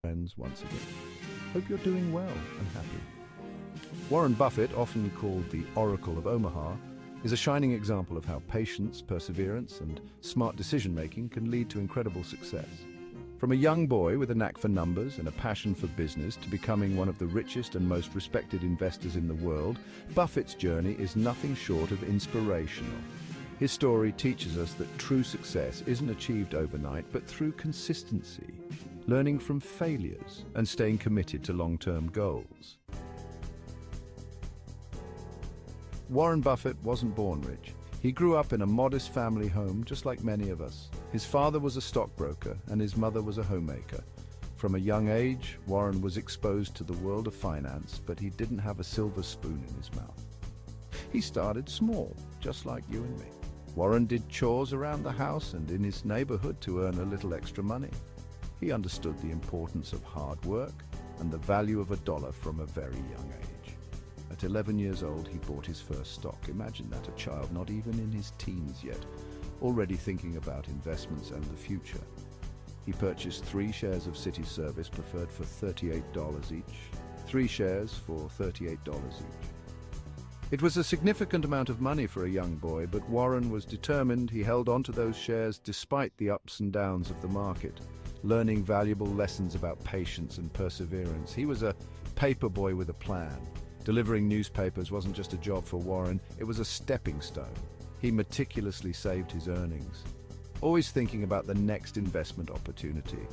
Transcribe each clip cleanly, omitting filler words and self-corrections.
friends once again. Hope you're doing well and happy. Warren Buffett, often called the Oracle of Omaha, is a shining example of how patience, perseverance, and smart decision-making can lead to incredible success. From a young boy with a knack for numbers and a passion for business to becoming one of the richest and most respected investors in the world, Buffett's journey is nothing short of inspirational. His story teaches us that true success isn't achieved overnight, but through consistency, learning from failures, and staying committed to long-term goals. Warren Buffett wasn't born rich. He grew up in a modest family home, just like many of us. His father was a stockbroker and his mother was a homemaker. From a young age, Warren was exposed to the world of finance, but he didn't have a silver spoon in his mouth. He started small, just like you and me. Warren did chores around the house and in his neighborhood to earn a little extra money. He understood the importance of hard work and the value of a dollar from a very young age. At 11 years old, he bought his first stock. Imagine that, a child not even in his teens yet, already thinking about investments and the future. He purchased 3 shares of City Service Preferred for $38 each. 3 shares for $38 each. It was a significant amount of money for a young boy, but Warren was determined. He held on to those shares despite the ups and downs of the market, learning valuable lessons about patience and perseverance. He was a paper boy with a plan. Delivering newspapers wasn't just a job for Warren, it was a stepping stone. He meticulously saved his earnings, always thinking about the next investment opportunity.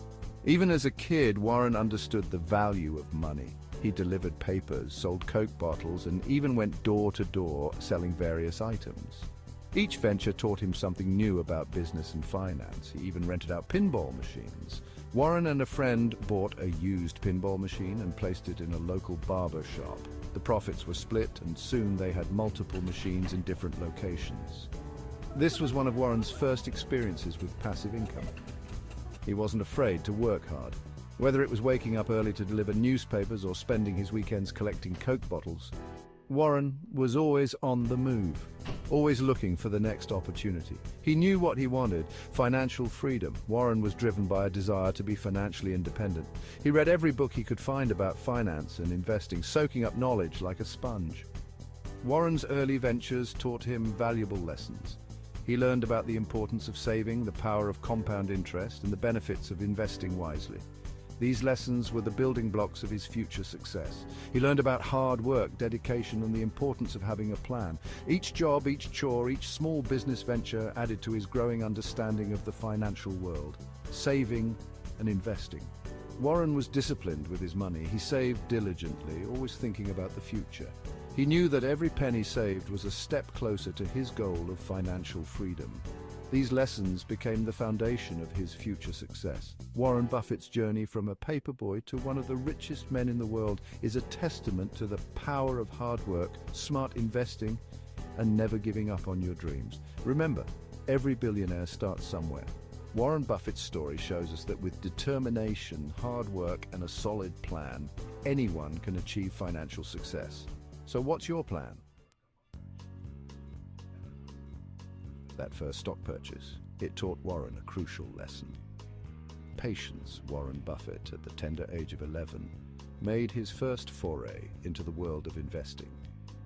Even as a kid, Warren understood the value of money. He delivered papers, sold Coke bottles, and even went door to door selling various items. Each venture taught him something new about business and finance. He even rented out pinball machines. Warren and a friend bought a used pinball machine and placed it in a local barber shop. The profits were split, and soon they had multiple machines in different locations. This was one of Warren's first experiences with passive income. He wasn't afraid to work hard. Whether it was waking up early to deliver newspapers or spending his weekends collecting Coke bottles, Warren was always on the move, always looking for the next opportunity. He knew what he wanted: financial freedom. Warren was driven by a desire to be financially independent. He read every book he could find about finance and investing, soaking up knowledge like a sponge. Warren's early ventures taught him valuable lessons. He learned about the importance of saving, the power of compound interest, and the benefits of investing wisely. These lessons were the building blocks of his future success. He learned about hard work, dedication, and the importance of having a plan. Each job, each chore, each small business venture added to his growing understanding of the financial world, saving and investing. Warren was disciplined with his money. He saved diligently, always thinking about the future. He knew that every penny saved was a step closer to his goal of financial freedom. These lessons became the foundation of his future success. Warren Buffett's journey from a paperboy to one of the richest men in the world is a testament to the power of hard work, smart investing, and never giving up on your dreams. Remember, every billionaire starts somewhere. Warren Buffett's story shows us that with determination, hard work, and a solid plan, anyone can achieve financial success. So what's your plan? That first stock purchase, it taught Warren a crucial lesson. Patience. Warren Buffett, at the tender age of 11, made his first foray into the world of investing.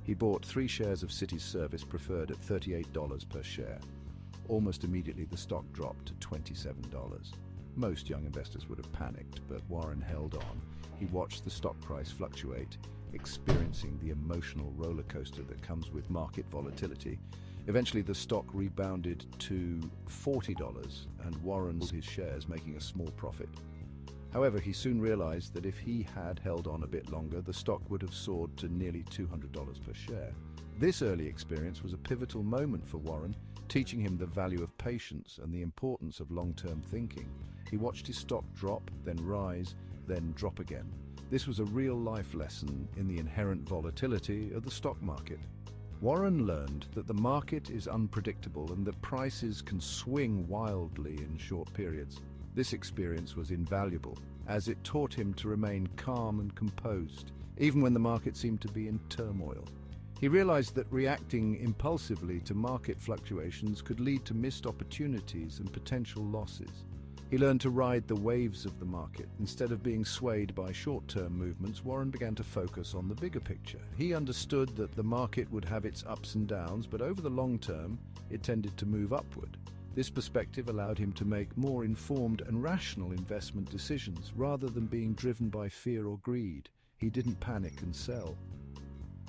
He bought 3 shares of City Service Preferred at $38 per share. Almost immediately, the stock dropped to $27. Most young investors would have panicked, but Warren held on. He watched the stock price fluctuate, experiencing the emotional roller coaster that comes with market volatility. Eventually, the stock rebounded to $40, and Warren sold his shares, making a small profit. However, he soon realized that if he had held on a bit longer, the stock would have soared to nearly $200 per share. This early experience was a pivotal moment for Warren, teaching him the value of patience and the importance of long-term thinking. He watched his stock drop, then rise, then drop again. This was a real-life lesson in the inherent volatility of the stock market. Warren learned that the market is unpredictable and that prices can swing wildly in short periods. This experience was invaluable, as it taught him to remain calm and composed, even when the market seemed to be in turmoil. He realized that reacting impulsively to market fluctuations could lead to missed opportunities and potential losses. He learned to ride the waves of the market. Instead of being swayed by short-term movements, Warren began to focus on the bigger picture. He understood that the market would have its ups and downs, but over the long term, it tended to move upward. This perspective allowed him to make more informed and rational investment decisions, rather than being driven by fear or greed. He didn't panic and sell.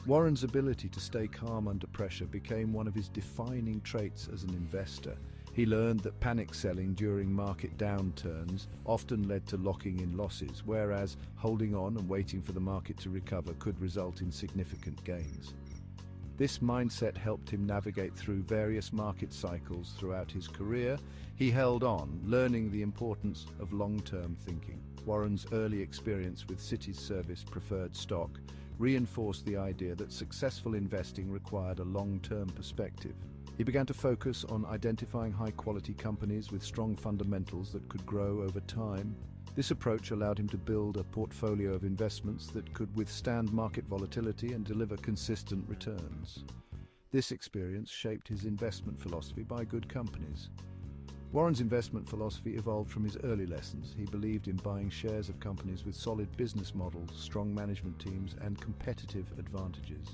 Warren's ability to stay calm under pressure became one of his defining traits as an investor. He learned that panic selling during market downturns often led to locking in losses, whereas holding on and waiting for the market to recover could result in significant gains. This mindset helped him navigate through various market cycles throughout his career. He held on, learning the importance of long-term thinking. Warren's early experience with Citi Service preferred stock reinforced the idea that successful investing required a long-term perspective. He began to focus on identifying high-quality companies with strong fundamentals that could grow over time. This approach allowed him to build a portfolio of investments that could withstand market volatility and deliver consistent returns. This experience shaped his investment philosophy: buy good companies. Warren's investment philosophy evolved from his early lessons. He believed in buying shares of companies with solid business models, strong management teams, and competitive advantages.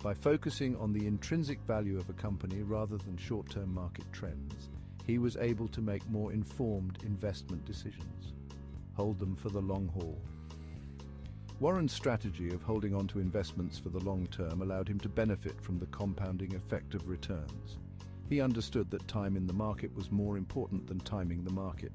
By focusing on the intrinsic value of a company rather than short-term market trends, he was able to make more informed investment decisions. Hold them for the long haul. Warren's strategy of holding on to investments for the long term allowed him to benefit from the compounding effect of returns. He understood that time in the market was more important than timing the market.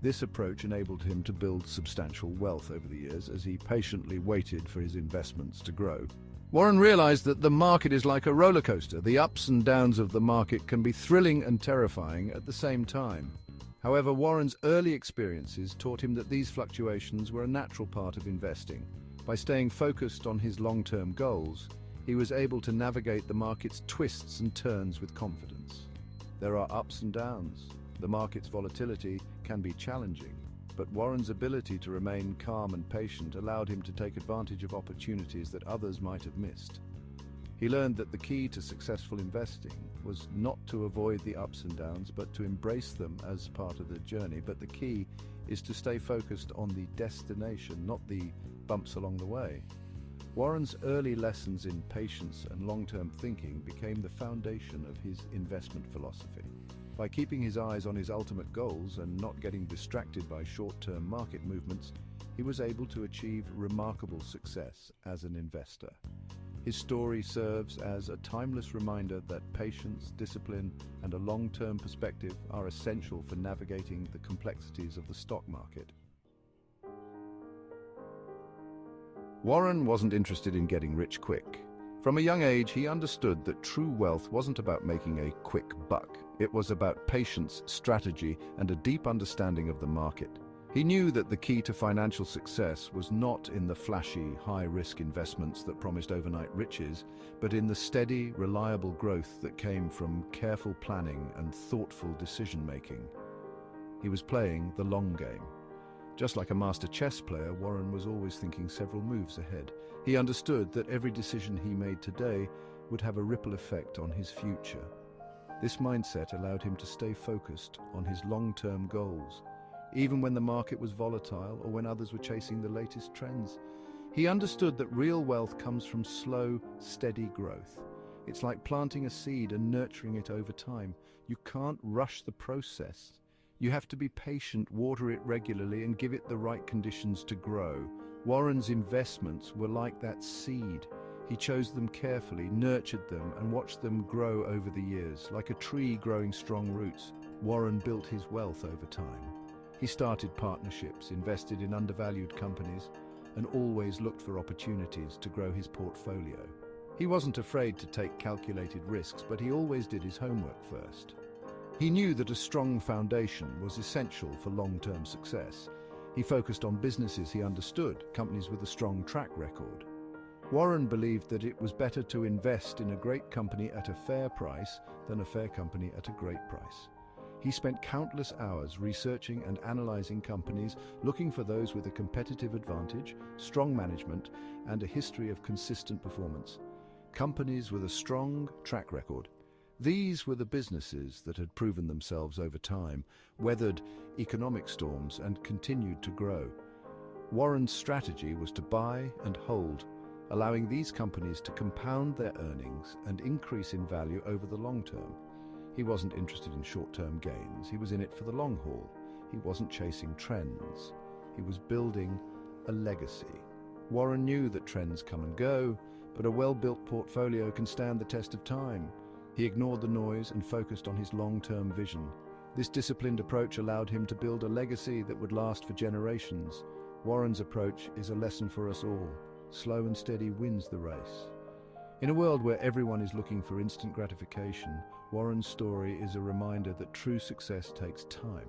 This approach enabled him to build substantial wealth over the years as he patiently waited for his investments to grow. Warren realized that the market is like a roller coaster. The ups and downs of the market can be thrilling and terrifying at the same time. However, Warren's early experiences taught him that these fluctuations were a natural part of investing. By staying focused on his long-term goals, he was able to navigate the market's twists and turns with confidence. There are ups and downs. The market's volatility can be challenging, but Warren's ability to remain calm and patient allowed him to take advantage of opportunities that others might have missed. He learned that the key to successful investing was not to avoid the ups and downs, but to embrace them as part of the journey. But the key is to stay focused on the destination, not the bumps along the way. Warren's early lessons in patience and long-term thinking became the foundation of his investment philosophy. By keeping his eyes on his ultimate goals and not getting distracted by short-term market movements, he was able to achieve remarkable success as an investor. His story serves as a timeless reminder that patience, discipline, and a long-term perspective are essential for navigating the complexities of the stock market. Warren wasn't interested in getting rich quick. From a young age, he understood that true wealth wasn't about making a quick buck. It was about patience, strategy, and a deep understanding of the market. He knew that the key to financial success was not in the flashy, high-risk investments that promised overnight riches, but in the steady, reliable growth that came from careful planning and thoughtful decision-making. He was playing the long game. Just like a master chess player, Warren was always thinking several moves ahead. He understood that every decision he made today would have a ripple effect on his future. This mindset allowed him to stay focused on his long-term goals, even when the market was volatile or when others were chasing the latest trends. He understood that real wealth comes from slow, steady growth. It's like planting a seed and nurturing it over time. You can't rush the process. You have to be patient, water it regularly, and give it the right conditions to grow. Warren's investments were like that seed. He chose them carefully, nurtured them, and watched them grow over the years. Like a tree growing strong roots, Warren built his wealth over time. He started partnerships, invested in undervalued companies, and always looked for opportunities to grow his portfolio. He wasn't afraid to take calculated risks, but he always did his homework first. He knew that a strong foundation was essential for long-term success. He focused on businesses he understood, companies with a strong track record. Warren believed that it was better to invest in a great company at a fair price than a fair company at a great price. He spent countless hours researching and analyzing companies, looking for those with a competitive advantage, strong management, and a history of consistent performance. Companies with a strong track record These were the businesses that had proven themselves over time, weathered economic storms, and continued to grow. Warren's strategy was to buy and hold, allowing these companies to compound their earnings and increase in value over the long term. He wasn't interested in short-term gains. He was in it for the long haul. He wasn't chasing trends. He was building a legacy. Warren knew that trends come and go, but a well-built portfolio can stand the test of time. He ignored the noise and focused on his long-term vision. This disciplined approach allowed him to build a legacy that would last for generations. Warren's approach is a lesson for us all. Slow and steady wins the race. In a world where everyone is looking for instant gratification, Warren's story is a reminder that true success takes time.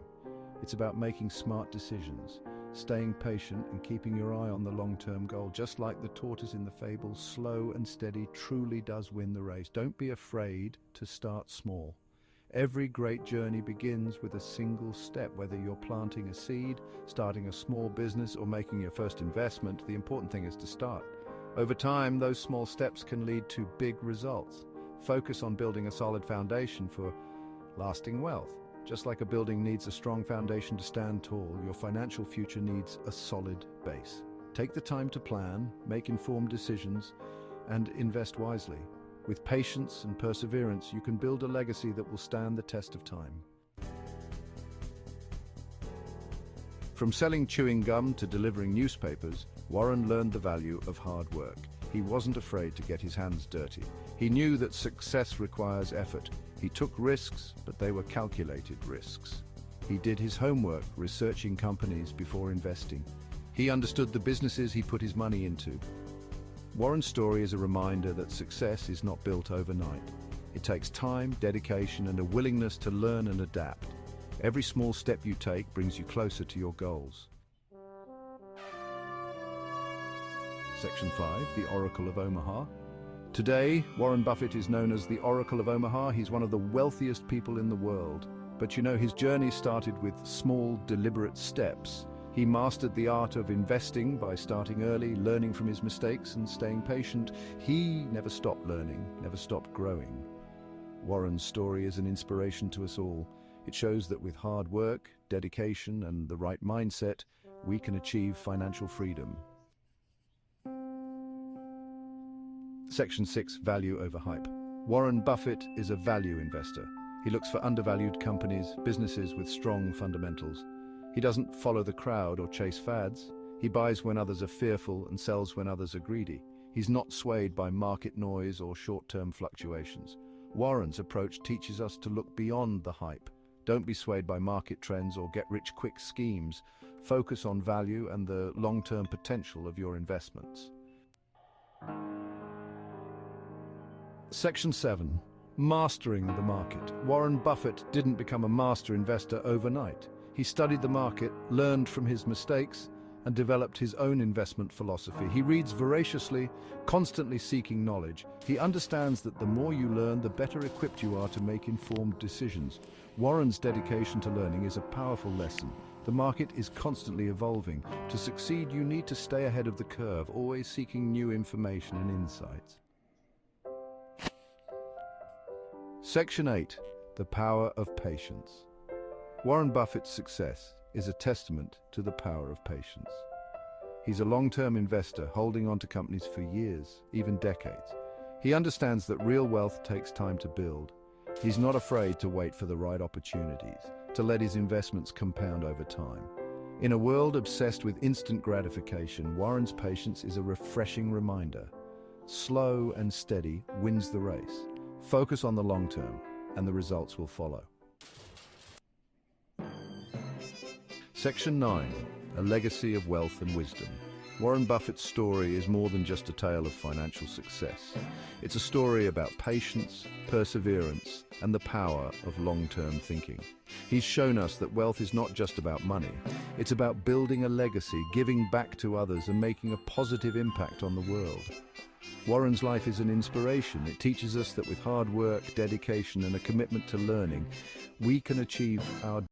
It's about making smart decisions, staying patient and keeping your eye on the long-term goal. Just like the tortoise in the fable, slow and steady truly does win the race. Don't be afraid to start small. Every great journey begins with a single step. Whether you're planting a seed, starting a small business, or making your first investment, the important thing is to start. Over time, those small steps can lead to big results. Focus on building a solid foundation for lasting wealth. Just like a building needs a strong foundation to stand tall, your financial future needs a solid base. Take the time to plan, make informed decisions, and invest wisely. With patience and perseverance, you can build a legacy that will stand the test of time. From selling chewing gum to delivering newspapers, Warren learned the value of hard work. He wasn't afraid to get his hands dirty. He knew that success requires effort. He took risks, but they were calculated risks. He did his homework, researching companies before investing. He understood the businesses he put his money into. Warren's story is a reminder that success is not built overnight. It takes time, dedication, and a willingness to learn and adapt. Every small step you take brings you closer to your goals. Section 5, the Oracle of Omaha. Today, Warren Buffett is known as the Oracle of Omaha. He's one of the wealthiest people in the world. But you know, his journey started with small, deliberate steps. He mastered the art of investing by starting early, learning from his mistakes, and staying patient. He never stopped learning, never stopped growing. Warren's story is an inspiration to us all. It shows that with hard work, dedication, and the right mindset, we can achieve financial freedom. Section 6, Value over Hype. Warren Buffett is a value investor. He looks for undervalued companies, businesses with strong fundamentals. He doesn't follow the crowd or chase fads. He buys when others are fearful and sells when others are greedy. He's not swayed by market noise or short-term fluctuations. Warren's approach teaches us to look beyond the hype. Don't be swayed by market trends or get-rich-quick schemes. Focus on value and the long-term potential of your investments. Section 7. Mastering the market. Warren Buffett didn't become a master investor overnight. He studied the market, learned from his mistakes, and developed his own investment philosophy. He reads voraciously, constantly seeking knowledge. He understands that the more you learn, the better equipped you are to make informed decisions. Warren's dedication to learning is a powerful lesson. The market is constantly evolving. To succeed, you need to stay ahead of the curve, always seeking new information and insights. Section 8. The Power of Patience. Warren Buffett's success is a testament to the power of patience. He's a long-term investor, holding on to companies for years, even decades. He understands that real wealth takes time to build. He's not afraid to wait for the right opportunities, to let his investments compound over time. In a world obsessed with instant gratification, Warren's patience is a refreshing reminder. Slow and steady wins the race. Focus on the long term, and the results will follow. Section 9. A Legacy of Wealth and Wisdom. Warren Buffett's story is more than just a tale of financial success. It's a story about patience, perseverance, and the power of long-term thinking. He's shown us that wealth is not just about money. It's about building a legacy, giving back to others, and making a positive impact on the world. Warren's life is an inspiration. It teaches us that with hard work, dedication, and a commitment to learning, we can achieve our